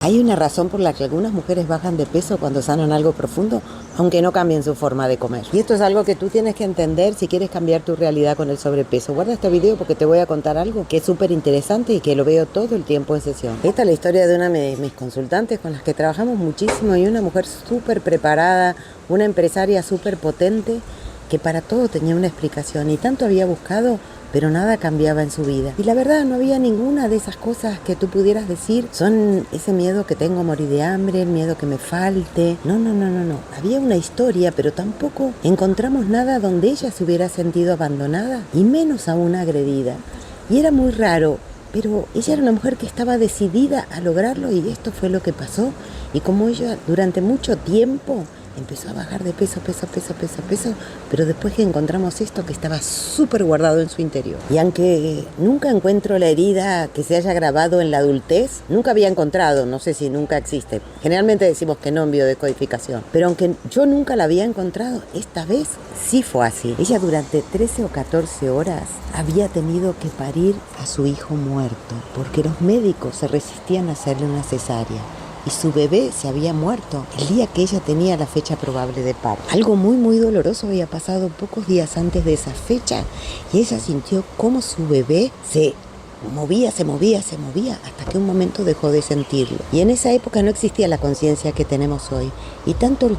Hay una razón por la que algunas mujeres bajan de peso cuando sanan algo profundo, aunque no cambien su forma de comer. Y esto es algo que tú tienes que entender si quieres cambiar tu realidad con el sobrepeso. Guarda este video porque te voy a contar algo que es súper interesante y que lo veo todo el tiempo en sesión. Esta es la historia de una de mis consultantes con las que trabajamos muchísimo y una mujer súper preparada, una empresaria súper potente que para todo tenía una explicación y tanto había buscado, pero nada cambiaba en su vida. Y la verdad, no había ninguna de esas cosas que tú pudieras decir, son ese miedo que tengo a morir de hambre, el miedo que me falte. No. Había una historia, pero tampoco encontramos nada donde ella se hubiera sentido abandonada y menos aún agredida. Y era muy raro, pero ella era una mujer que estaba decidida a lograrlo y esto fue lo que pasó. Y como ella durante mucho tiempo empezó a bajar de peso, pero después que encontramos esto que estaba súper guardado en su interior. Y aunque nunca encuentro la herida que se haya grabado en la adultez, nunca había encontrado, no sé si nunca existe. Generalmente decimos que no en biodecodificación, pero aunque yo nunca la había encontrado, esta vez sí fue así. Ella durante 13 o 14 horas había tenido que parir a su hijo muerto, porque los médicos se resistían a hacerle una cesárea. Y su bebé se había muerto el día que ella tenía la fecha probable de parto. Algo muy doloroso había pasado pocos días antes de esa fecha y ella sintió cómo su bebé se movía hasta que un momento dejó de sentirlo. Y en esa época no existía la conciencia que tenemos hoy y tanto el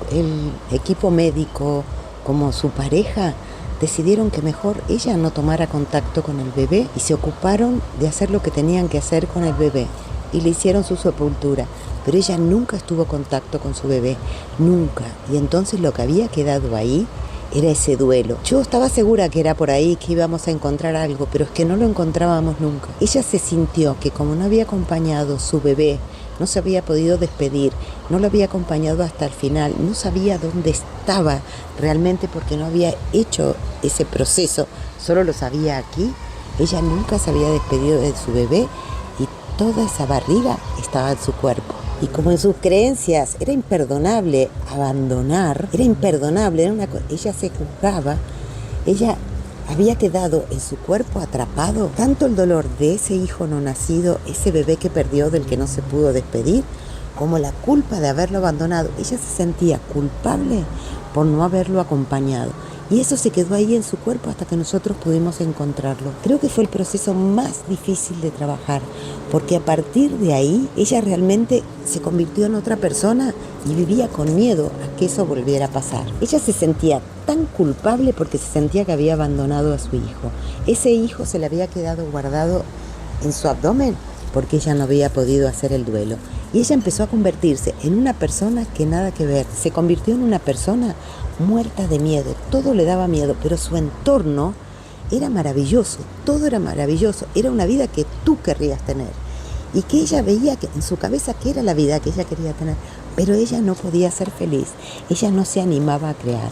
equipo médico como su pareja decidieron que mejor ella no tomara contacto con el bebé y se ocuparon de hacer lo que tenían que hacer con el bebé y le hicieron su sepultura. Pero ella nunca estuvo en contacto con su bebé, nunca. Y entonces lo que había quedado ahí era ese duelo. Yo estaba segura que era por ahí, que íbamos a encontrar algo, pero es que no lo encontrábamos nunca. Ella se sintió que como no había acompañado su bebé, no se había podido despedir, no lo había acompañado hasta el final, no sabía dónde estaba realmente porque no había hecho ese proceso, solo lo sabía aquí. Ella nunca se había despedido de su bebé y toda esa barriga estaba en su cuerpo. Y como en sus creencias era imperdonable abandonar, ella se juzgaba, ella había quedado en su cuerpo atrapado tanto el dolor de ese hijo no nacido, ese bebé que perdió del que no se pudo despedir, como la culpa de haberlo abandonado. Ella se sentía culpable por no haberlo acompañado. Y eso se quedó ahí en su cuerpo hasta que nosotros pudimos encontrarlo. Creo que fue el proceso más difícil de trabajar, porque a partir de ahí ella realmente se convirtió en otra persona y vivía con miedo a que eso volviera a pasar. Ella se sentía tan culpable porque se sentía que había abandonado a su hijo. Ese hijo se le había quedado guardado en su abdomen porque ella no había podido hacer el duelo. Y ella empezó a convertirse en una persona que nada que ver. Se convirtió en una persona muerta de miedo. Todo le daba miedo, pero su entorno era maravilloso. Todo era maravilloso. Era una vida que tú querrías tener. Y que ella veía que en su cabeza que era la vida que ella quería tener. Pero ella no podía ser feliz. Ella no se animaba a crear.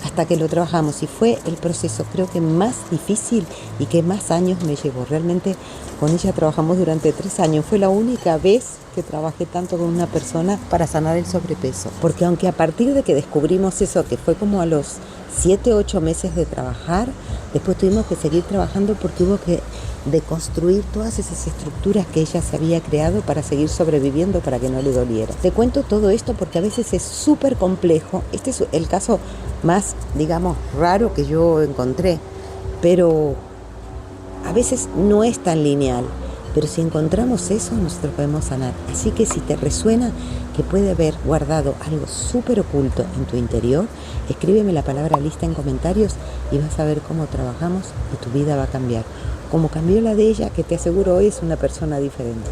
Hasta que lo trabajamos y fue el proceso creo que más difícil y que más años me llevó. Realmente con ella trabajamos durante 3 años. Fue la única vez que trabajé tanto con una persona para sanar el sobrepeso. Porque aunque a partir de que descubrimos eso, que fue como a los 7, 8 meses de trabajar, después tuvimos que seguir trabajando porque hubo que deconstruir todas esas estructuras que ella se había creado para seguir sobreviviendo, para que no le doliera. Te cuento todo esto porque a veces es súper complejo. Este es el caso más, digamos, raro que yo encontré, pero a veces no es tan lineal. Pero si encontramos eso, nosotros podemos sanar. Así que si te resuena que puede haber guardado algo súper oculto en tu interior, escríbeme la palabra lista en comentarios y vas a ver cómo trabajamos y tu vida va a cambiar. Como cambió la de ella, que te aseguro hoy es una persona diferente.